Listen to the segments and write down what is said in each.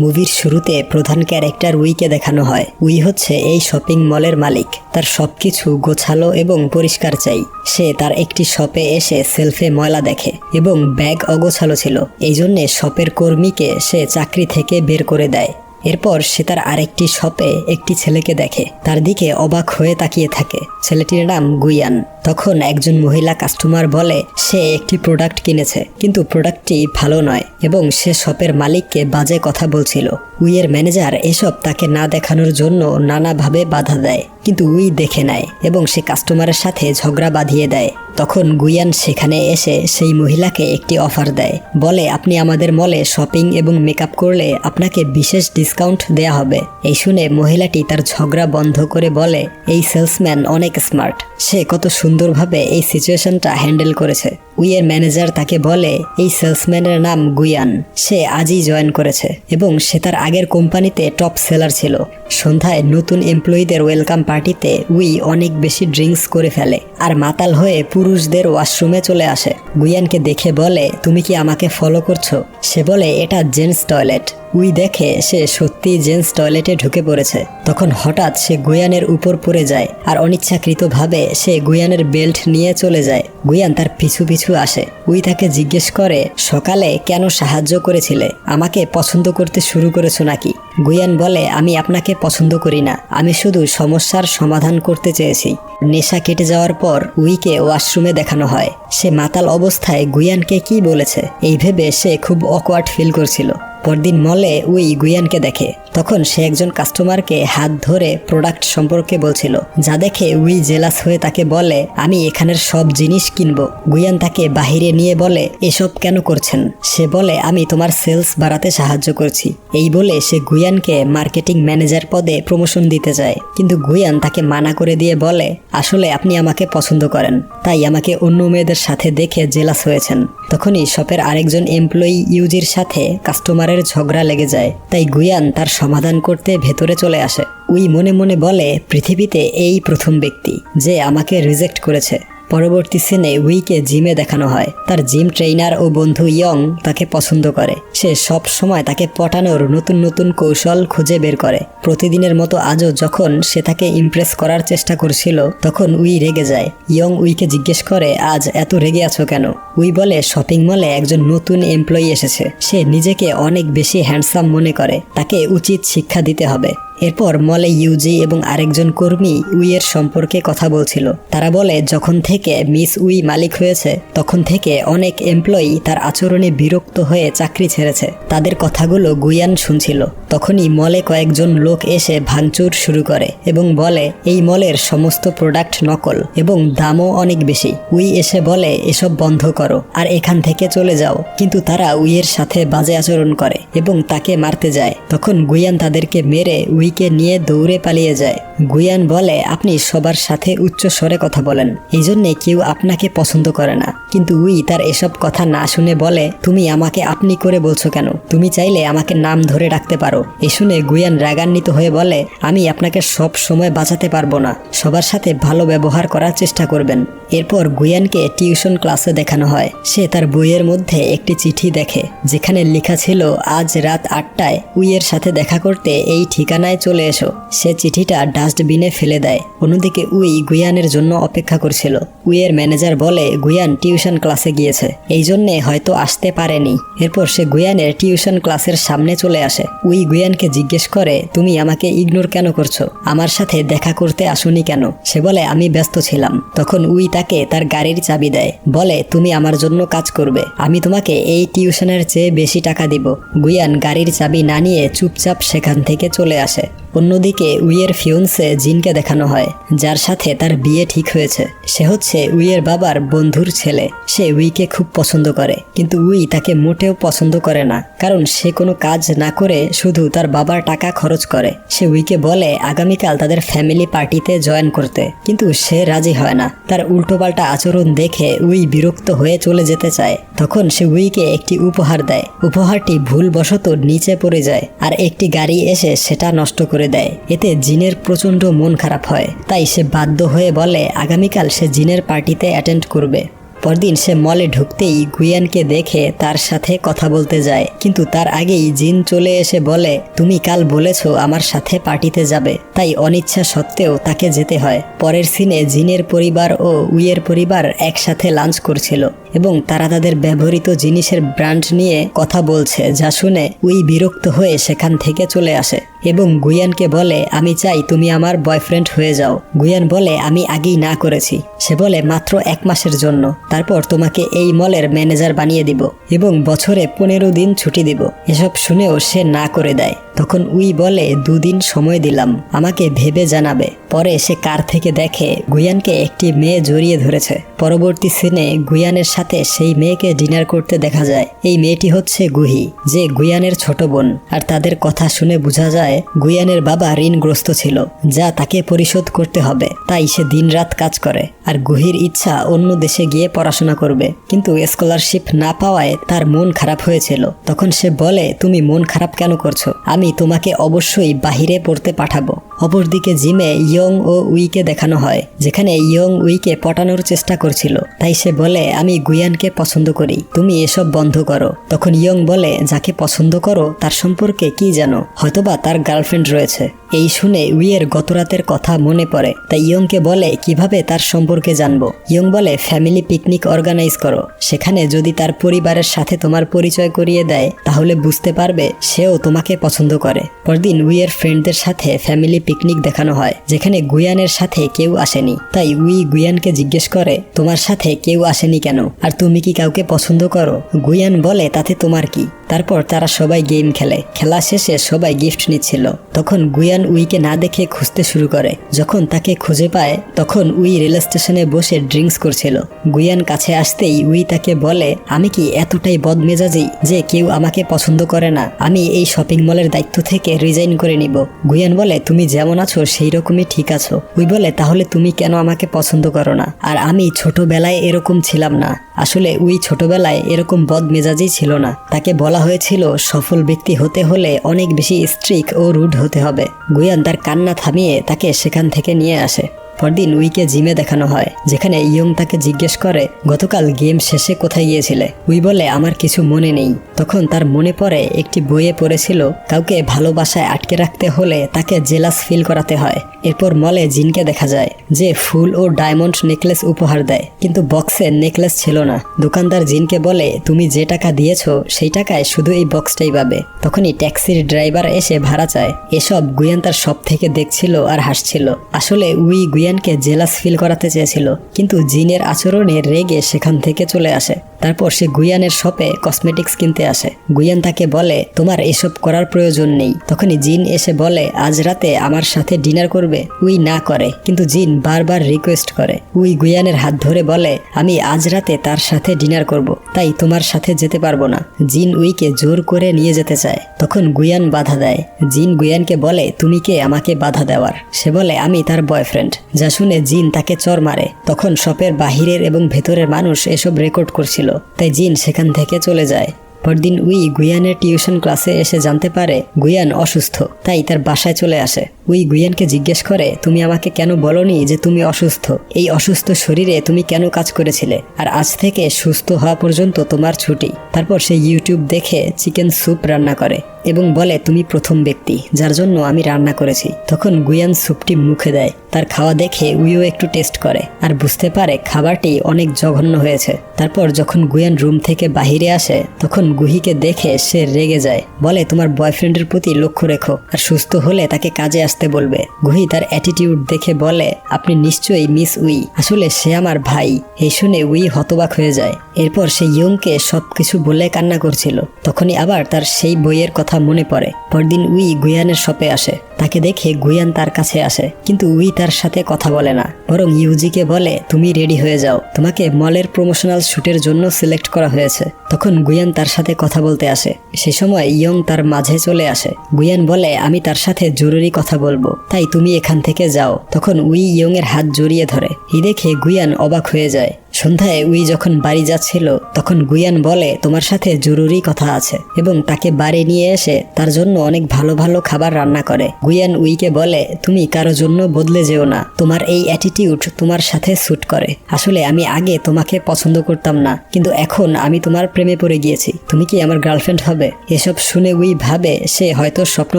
মুভির শুরুতে প্রধান ক্যারেক্টার উইকে দেখানো হয়। উই হচ্ছে এই শপিং মলের মালিক। তার সবকিছু গোছালো এবং পরিষ্কার চাই। সে তার একটি শপে এসে সেলফে ময়লা দেখে এবং ব্যাগ অগোছালো ছিল। এই জন্যে শপের কর্মীকে সে চাকরি থেকে বের করে দেয়। এরপর সে তার আরেকটি শপে একটি ছেলেকে দেখে, তার দিকে অবাক হয়ে তাকিয়ে থাকে। ছেলেটির নাম গুইয়ান। তখন একজন মহিলা কাস্টমার বলে সে একটি প্রোডাক্ট কিনেছে, কিন্তু প্রোডাক্টটি ভালো নয় এবং সে শপের মালিককে বাজে কথা বলছিল। উইয়ের ম্যানেজার এসব তাকে না দেখানোর জন্য নানাভাবে বাধা দেয়, কিন্তু উই দেখে নেয় এবং সে কাস্টমারের সাথে ঝগড়া বাঁধিয়ে দেয়। তখন গুইয়ান সেখানে এসে সেই মহিলাকে একটি অফার দেয়, বলে আপনি আমাদের মলে শপিং এবং মেকআপ করলে আপনাকে বিশেষ ডিসকাউন্ট দেয়া হবে। এই শুনে মহিলাটি তার ঝগড়া বন্ধ করে বলে এই সেলসম্যান অনেক স্মার্ট, সে কত সুন্দরভাবে এই সিচুয়েশনটা হ্যান্ডেল করেছে। উইয়ের ম্যানেজার তাকে বলে এই সেলসম্যানের নাম গুইয়ান, সে আজই জয়েন করেছে এবং সে তার আগের কোম্পানিতে টপ সেলার ছিল। সন্ধ্যায় নতুন এমপ্লয়ীদের ওয়েলকাম পার্টিতে উই অনেক বেশি ড্রিঙ্কস করে ফেলে আর মাতাল হয়ে পুরুষদের ওয়াশরুমে চলে আসে। গুইয়ানকে দেখে বলে তুমি কি আমাকে ফলো করছো? সে বলে এটা জেন্টস টয়লেট। উই দেখে সে সত্যি জেন্টস টয়লেটে ঢুকে পড়েছে। তখন হঠাৎ সে গুইয়ানের উপর পড়ে যায় আর অনিচ্ছাকৃতভাবে সে গুইয়ানের বেল্ট নিয়ে চলে যায়। গুইয়ান তার পিছু পিছু আসে। উই তাকে জিজ্ঞেস করে সকালে কেন সাহায্য করেছিলে? আমাকে পছন্দ করতে শুরু করেছো নাকি? গুইয়ান বলে আমি আপনাকে পছন্দ করি না, আমি শুধু সমস্যার সমাধান করতে চেয়েছি। নেশা কেটে যাওয়ার পর উইকে ওয়াশরুমে দেখানো হয়। সে মাতাল অবস্থায় গুইয়ানকে কি বলেছে এই ভেবে সে খুব অকওয়ার্ড ফিল করছিল। পরদিন মলে উই গুইয়ানকে দেখে। তখন সে একজন কাস্টমারকে হাত ধরে প্রোডাক্ট সম্পর্কে বলছিল, যা দেখে উই জেলাস হয়ে তাকে বলে আমি এখানের সব জিনিস কিনবো। গুইয়ান তাকে বাহিরে নিয়ে বলে এসব কেন করছেন? সে বলে আমি তোমার সেলস বাড়াতে সাহায্য করছি। এই বলে সে গুইয়ানকে মার্কেটিং ম্যানেজার পদে প্রমোশন দিতে যায়, কিন্তু গুইয়ান তাকে মানা করে দিয়ে বলে আসলে আপনি আমাকে পছন্দ করেন, তাই আমাকে অন্য মেয়েদের সাথে দেখে জেলাস হয়েছেন। তখনই শপের আরেকজন এমপ্লয়ি ইউজির সাথে কাস্টমারের ঝগড়া লেগে যায়, তাই গুইয়ান তার সমাধান করতে ভেতরে চলে আসে। উই মনে মনে বলে পৃথিবীতে এই প্রথম ব্যক্তি যে আমাকে রিজেক্ট করেছে। পরবর্তী সিনে উইকে জিমে দেখানো হয়। তার জিম ট্রেইনার ও বন্ধু ইয়ং তাকে পছন্দ করে। সে সব সময় তাকে পটানোর নতুন নতুন কৌশল খুঁজে বের করে। প্রতিদিনের মতো আজও যখন সে তাকে ইমপ্রেস করার চেষ্টা করছিল তখন উই রেগে যায়। ইয়ং উইকে জিজ্ঞেস করে আজ এত রেগে আছো কেন? উই বলে শপিং মলে একজন নতুন এমপ্লয়ি এসেছে, সে নিজেকে অনেক বেশি হ্যান্ডসাম মনে করে, তাকে উচিত শিক্ষা দিতে হবে। এরপর মলে ইউজি এবং আরেকজন কর্মী উইয়ের সম্পর্কে কথা বলছিল। তারা বলে যখন থেকে মিস উই মালিক হয়েছে তখন থেকে অনেক এমপ্লয়ি তার আচরণে বিরক্ত হয়ে চাকরি ছেড়েছে। তাদের কথাগুলো গুইয়ান শুনছিল। তখনই মলে কয়েকজন লোক এসে ভাঙচুর শুরু করে এবং বলে এই মলের সমস্ত প্রোডাক্ট নকল এবং দামও অনেক বেশি। উই এসে বলে এসব বন্ধ করো আর এখান থেকে চলে যাও, কিন্তু তারা উইয়ের সাথে বাজে আচরণ করে এবং তাকে মারতে যায়। তখন গুইয়ান তাদেরকে মেরে উইকে নিয়ে দৌড়ে পালিয়ে যায়। গুইয়ান বলে আপনি সবার সাথে উচ্চ স্বরে কথা বলেন, এই জন্যে কেউ আপনাকে পছন্দ করে না। কিন্তু উই তার এসব কথা না শুনে বলে তুমি আমাকে আপনি করে বলছো কেন? তুমি চাইলে আমাকে নাম ধরে ডাকতে পারো। এই শুনে গুইয়ান রাগান্বিত হয়ে বলে আমি আপনাকে সব সময় বাঁচাতে পারবো না, সবার সাথে ভালো ব্যবহার করার চেষ্টা করবেন। এরপর গুইয়ানকে টিউশন ক্লাসে দেখানো হয়। সে তার বইয়ের মধ্যে একটি চিঠি দেখে যেখানে লেখা ছিল আজ রাত 8টায় উইয়ের সাথে দেখা করতে এই ঠিকানায় চলে এসো। সে চিঠিটা ডাস্টবিনে ফেলে দেয়। অন্যদিকে উই গুইয়ানের জন্য অপেক্ষা করছিল। উইয়ের ম্যানেজার বলে গুইয়ান টিউশন ক্লাসে গিয়েছে, এই জন্যে হয়তো আসতে পারেনি। এরপর সে গুইয়ানের টিউশন ক্লাসের সামনে চলে আসে। উই গুইয়ানকে জিজ্ঞেস করে তুমি আমাকে ইগনোর কেন করছো? আমার সাথে দেখা করতে আসোনি কেন? সে বলে আমি ব্যস্ত ছিলাম। তখন উই তাকে তার গাড়ির চাবি দেয়, বলে তুমি আমার জন্য কাজ করবে, আমি তোমাকে এই টিউশনের চেয়ে বেশি টাকা দিব। গুইয়ান গাড়ির চাবি না নিয়ে চুপচাপ সেখান থেকে চলে আসে। অন্যদিকে উইয়ের ফিয়ন্সে জিনকে দেখানো হয়, যার সাথে তার বিয়ে ঠিক হয়েছে। সে হচ্ছে উইয়ের বাবার বন্ধুর ছেলে। সে উইকে খুব পছন্দ করে, কিন্তু উই তাকে মোটেও পছন্দ করে না, কারণ সে কোনো কাজ না করে শুধু তার বাবার টাকা খরচ করে। সে উইকে বলে আগামীকাল তাদের ফ্যামিলি পার্টিতে জয়েন করতে, কিন্তু সে রাজি হয় না। তার উল্টোপাল্টা আচরণ দেখে উই বিরক্ত হয়ে চলে যেতে চায়। তখন সে উইকে একটি উপহার দেয়। উপহারটি ভুলবশত নিচে পড়ে যায় আর একটি গাড়ি এসে সেটা নষ্ট করে দেয়। এতে জিনের প্রচন্ড মন খারাপ হয়, তাই সে বাধ্য হয়ে বলে আগামীকাল সে জিনের পার্টিতে অ্যাটেন্ড করবে। পরদিন সে মলে ঢুকতেই গুয়ানকে দেখে তার সাথে কথা বলতে যায়, কিন্তু তার আগেই জিন চলে এসে বলে, তুমি কাল বলেছো আমার সাথে পার্টিতে যাবে, তাই অনিচ্ছা সত্ত্বেও তাকে যেতে হয়। পরের সিনে জিনের পরিবার ও উইয়ের পরিবার একসাথে লাঞ্চ করছিল এবং তারা তাদের ব্যবহৃত জিনিসের ব্র্যান্ড নিয়ে কথা বলছে, যা শুনে উই বিরক্ত হয়ে সেখান থেকে চলে আসে এবং গুয়ানকে বলে, আমি চাই তুমি আমার বয়ফ্রেন্ড হয়ে যাও। গুয়ান বলে, আমি আগেই না করেছি। সে বলে, মাত্র 1 মাসের জন্য, তারপর তোমাকে এই মলের ম্যানেজার বানিয়ে দিব এবং বছরে 15 দিন ছুটি দিব। এসব শুনেও সে না করে দেয়। তখন উই বলে, 2 দিন সময় দিলাম, আমাকে ভেবে জানাবে। পরে সে কার থেকে দেখে গুয়ানকে একটি মেয়ে জড়িয়ে ধরেছে। পরবর্তী সিনে গুয়ানের সাথে সেই মেয়েকে ডিনার করতে দেখা যায়। এই মেয়েটি হচ্ছে গুহি, যে গুয়ানের ছোট বোন। আর তাদের কথা শুনে বোঝা যায় গুয়ানের বাবা ঋণগ্রস্ত ছিল, যা তাকে পরিশোধ করতে হবে। তাই সে দিনরাত কাজ করে। আর গুহির ইচ্ছা অন্য দেশে গিয়ে পড়াশোনা করবে, কিন্তু স্কলারশিপ না পাওয়ায় তার মন খারাপ হয়েছিল। তখন সে বলে, তুমি মন খারাপ কেন করছো? আমি তোমাকে অবশ্যই বাহিরে পড়তে পাঠাবো। অপরদিকে জিমে ইয়ং ও উইকে দেখানো হয়, যেখানে ইয়ং উইকে পটানোর চেষ্টা করছিল। তাই সে বলে, আমি গুয়ানকে পছন্দ করি, তুমি এসব বন্ধ করো। তখন ইয়ং বলে, যাকে পছন্দ করো তার সম্পর্কে কি জানো? হয়তোবা তার গার্লফ্রেন্ড রয়েছে। এই শুনে উইয়ের গতরাতের কথা মনে পড়ে। তাই ইয়ংকে বলে, কিভাবে তার সম্পর্কে জানবো? ইয়ং বলে, ফ্যামিলি পিকনিক অর্গানাইজ করো, সেখানে যদি তার পরিবারের সাথে তোমার পরিচয় করিয়ে দেয় তাহলে বুঝতে পারবে সেও তোমাকে পছন্দ করে। পরদিন উইয়ের ফ্রেন্ডদের সাথে ফ্যামিলি পিকনিক দেখানো হয়, যেখানে গুয়ানের সাথে কেউ আসেনি। তাই উই গুয়ানকে জিজ্ঞেস করে, তোমার সাথে কেউ আসেনি কেন? আর তুমি কি কাউকে পছন্দ করো? গুয়ান বলে, তাতে তোমার কি? তারপর তারা সবাই গেম খেলে। খেলা শেষে সবাই গিফট নিচ্ছিল। তখন গুয়ান উইকে না দেখে খুঁজতে শুরু করে। যখন তাকে খুঁজে পায় তখন উই রেল স্টেশনে বসে ড্রিঙ্কস করছিল। গুয়ান কাছে আসতেই উই তাকে বলে, আমি কি এতটাই বদমেজাজি যে কেউ আমাকে পছন্দ করে না? আমি এই শপিং মলের দায়িত্ব থেকে রিজাইন করে নিব। গুয়ান বলে, তুমি যেমন আছো সেই রকমই ঠিক আছো। উই বলে, তাহলে তুমি কেন আমাকে পছন্দ করো না? আর আমি ছোটবেলায় এরকম ছিলাম না। আসলে উই ছোটবেলায় এরকম বদমেজাজি ছিল না। তাকে বলা হয়েছিল সফল ব্যক্তি হতে হলে অনেক বেশি স্ট্রিক্ট ও রুড হতে হবে। গুয়ান তার কান্না থামিয়ে তাকে সেখান থেকে নিয়ে আসে। পরদিন উইকে জিমে দেখানো হয়, যেখানে ইয়ং তাকে জিজ্ঞেস করে, গতকাল গেম শেষে কোথায় গিয়েছিলে? উই বলে, আমার কিছু মনে নেই। তখন তার মনে পড়ে একটি বইয়ে পড়েছিল, কাউকে ভালোবাসায় আটকে রাখতে হলে তাকে জেলাস ফিল করাতে হয়। এরপর মলে জিনকে দেখা যায়, যে ফুল ও ডায়মন্ড নেকলেস উপহার দেয়, কিন্তু বক্সে নেকলেস ছিল না। দোকানদার জিনকে বলে, তুমি যে টাকা দিয়েছো সেই টাকায় শুধু এই বক্সটাই পাবে। তখনই ট্যাক্সির ড্রাইভার এসে ভাড়া চায়। এসব গুয়ান তার সব থেকে দেখছিল আর হাসছিল। আসলে উই গুয়ানকে জেলাস ফিল করাতে চেয়েছিল, কিন্তু জিনের আচরণে রেগে সেখান থেকে চলে আসে। তারপর সে গুয়ানের শপে কসমেটিক্স কিনতে আসে। গুয়ান তাকে বলে, তোমার এসব করার প্রয়োজন নেই। তখনই জিন এসে বলে, আজ রাতে আমার সাথে ডিনার করবে? উই না করে, কিন্তু জিন বারবার রিকোয়েস্ট করে। উই গুয়ানের হাত ধরে বলে, আমি আজ রাতে তার সাথে ডিনার করব, তাই তোমার সাথে যেতে পারবো না। জিন উইকে জোর করে নিয়ে যেতে চায়। তখন গুয়ান বাধা দেয়। জিন গুয়ানকে বলে, তুমি কে আমাকে বাধা দেওয়ার? সে বলে, আমি তার বয়ফ্রেন্ড। যা শুনে জিন তাকে চর মারে। তখন শপের বাহিরের এবং ভেতরের মানুষ এসব রেকর্ড করছিল, তাই জিন সেখান থেকে চলে যায়। পরদিন উই গুয়ানের টিউশন ক্লাসে এসে জানতে পারে গুয়ান অসুস্থ, তাই তার বাসায় চলে আসে। উই গুয়ানকে জিজ্ঞেস করে, তুমি আমাকে কেন বলনি যে তুমি অসুস্থ? এই অসুস্থ শরীরে তুমি কেন কাজ করেছিলে? আর আজ থেকে সুস্থ হওয়া পর্যন্ত তোমার ছুটি। তারপর সে ইউটিউব দেখে চিকেন স্যুপ রান্না করে এবং বলে, তুমি প্রথম ব্যক্তি যার জন্য আমি রান্না করেছি। তখন গুয়ান স্যুপটি মুখে দেয়। তার খাওয়া দেখে উইও একটু টেস্ট করে আর বুঝতে পারে খাবারটি অনেক জঘন্য হয়েছে। তারপর যখন গুয়ান রুম থেকে বাহিরে আসে তখন গুহিকে দেখে সে রেগে যায়, বলে, তোমার বয়ফ্রেন্ডের প্রতি লক্ষ্য রেখো আর সুস্থ হলে তাকে কাজে আসতে বলবে। গুহি তার অ্যাটিটিউড দেখে বলে, আপনি নিশ্চয়ই মিস উই, আসলে সে আমার ভাই। এই শুনে উই হতবাক হয়ে যায়। এরপর সে ইয়ংকে সবকিছু বলে কান্না করছিল। তখনই আবার তার সেই বইয়ের কথা মনে পড়ে। পরদিন উই গুয়ানের শপে আসে। তাকে দেখে গুয়ান তার কাছে আসে, কিন্তু উই তার সাথে কথা বলে না, বরং ইউজিকে বলে, তুমি রেডি হয়ে যাও, তোমাকে মলের প্রমোশনাল শুটের জন্য সিলেক্ট করা হয়েছে। তখন গুয়ান তার সাথে কথা বলতে আসে। সে সময় ইয়ং তার মাঝে চলে আসে। গুয়ান বলে, আমি তার সাথে জরুরি কথা বলবো, তাই তুমি এখান থেকে যাও। তখন উই ইয়ং এর হাত জড়িয়ে ধরে। এই দেখে গুয়ান অবাক হয়ে যায়। সন্ধ্যায় উই যখন বাড়ি যাচ্ছিল তখন গুয়ান বলে তোমার সাথে জরুরি কথা আছে এবং তাকে বাড়ি নিয়ে এসে তার জন্য অনেক ভালো ভালো খাবার রান্না করে। গুয়ান উইকে বলে তুমি কারো জন্য বদলে যেও না, তোমার এই অ্যাটিটিউড তোমার সাথে স্যুট করে। আসলে আমি আগে তোমাকে পছন্দ করতাম না, কিন্তু এখন আমি তোমার প্রেমে পড়ে গিয়েছি, তুমি কি আমার গার্লফ্রেন্ড হবে? এসব শুনে উই ভাবে সে হয়তো স্বপ্ন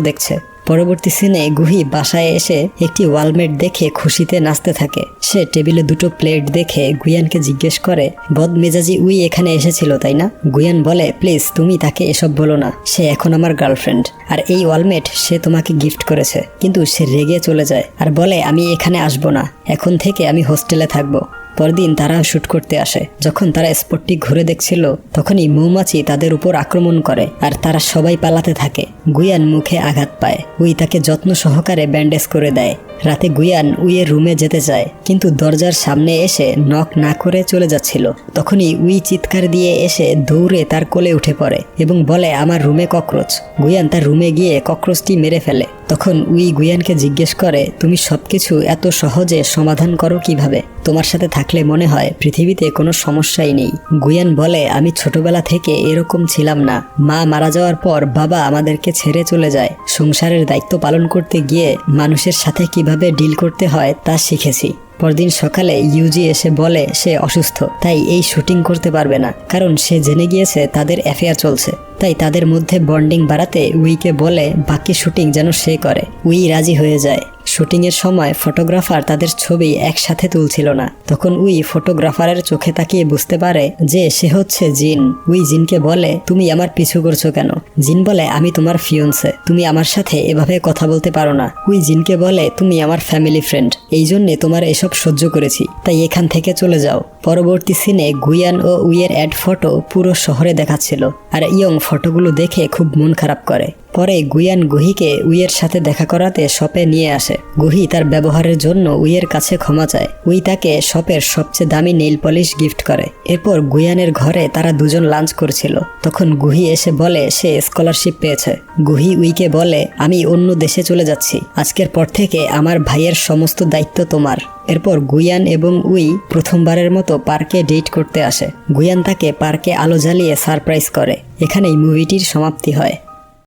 দেখছে। পরবর্তী সিনে গুহি বাসায় এসে একটি ওয়ালমেট দেখে খুশিতে নাচতে থাকে। সে টেবিলে দুটো প্লেট দেখে গুয়ানকে জিজ্ঞেস করে বদমেজাজি উই এখানে এসেছিল তাই না? গুয়ান বলে প্লিজ তুমি তাকে এসব বলো না, সে এখন আমার গার্লফ্রেন্ড আর এই ওয়ালমেট সে তোমাকে গিফট করেছে। কিন্তু সে রেগে চলে যায় আর বলে আমি এখানে আসবো না, এখন থেকে আমি হোস্টেলে থাকবো। পরদিন তারা শুট করতে আসে। যখন তারা স্পটটি ঘুরে দেখছিল তখনই মৌমাছি তাদের উপর আক্রমণ করে আর তারা সবাই পালাতে থাকে। গুয়ান মুখে আঘাত পায়। উই তাকে যত্ন সহকারে ব্যান্ডেজ করে দেয়। রাতে গুয়ান উইয়ের রুমে যেতে চায়, কিন্তু দরজার সামনে এসে নক না করে চলে যাচ্ছিল। তখনই উই চিৎকার দিয়ে এসে দৌড়ে তার কোলে উঠে পড়ে এবং বলে আমার রুমে ককরোচ। গুয়ান তার রুমে গিয়ে ককরোচটি মেরে ফেলে। তখন উই গুয়ানকে জিজ্ঞেস করে তুমি সবকিছু এত সহজে সমাধান করো কিভাবে? তোমার সাথে থাকলে মনে হয় পৃথিবীতে কোনো সমস্যাই নেই। গুয়ান বলে আমি ছোটবেলা থেকে এরকম ছিলাম না। মা মারা যাওয়ার পর বাবা আমাদেরকে ছেড়ে চলে যায়। সংসারের দায়িত্ব পালন করতে গিয়ে মানুষের সাথে কিভাবে ডিল করতে হয় তা শিখেছি। পরদিন সকালে ইউজি এসে বলে সে অসুস্থ, তাই এই শুটিং করতে পারবে না, কারণ সে জেনে গিয়েছে তাদের অ্যাফেয়ার চলছে। তাই তাদের মধ্যে বন্ডিং বাড়াতে উইকে বলে বাকি শুটিং যেন সে করে। উই রাজি হয়ে যায়। শুটিংয়ের সময় ফটোগ্রাফার তাদের ছবি একসাথে তুলছিল না। তখন উই ফটোগ্রাফারের চোখে তাকিয়ে বুঝতে পারে যে সে হচ্ছে জিন। উই জিনকে বলে তুমি আমার পিছু করছো কেন? জিন বলে আমি তোমার ফিয়ন্সে, তুমি আমার সাথে এভাবে কথা বলতে পারো না। উই জিনকে বলে তুমি আমার ফ্যামিলি ফ্রেন্ড, এই জন্যে তোমার এসব সহ্য করেছি, তাই এখান থেকে চলে যাও। পরবর্তী সিনে গুয়ান ও উইয়ের অ্যাড ফটো পুরো শহরে দেখাচ্ছিল আর ইয়ং ফটোগুলো দেখে খুব মন খারাপ করে। পরে গুয়ান গুহিকে উইয়ের সাথে দেখা করাতে শপে নিয়ে আসে। গুহি তার ব্যবহারের জন্য উইয়ের কাছে ক্ষমা চায়। উই তাকে শপের সবচেয়ে দামি নেইল পলিশ গিফট করে। এরপর গুয়ানের ঘরে তারা দুজন লাঞ্চ করছিল। তখন গুহি এসে বলে সে স্কলারশিপ পেয়েছে। গুহি উইকে বলে আমি অন্য দেশে চলে যাচ্ছি, আজকের পর থেকে আমার ভাইয়ের সমস্ত দায়িত্ব তোমার। এরপর গুয়ান এবং উই প্রথমবারের মতো পার্কে ডেট করতে আসে। গুয়ান তাকে পার্কে আলো জ্বালিয়ে সারপ্রাইজ করে। এখানেই মুভিটির সমাপ্তি হয়।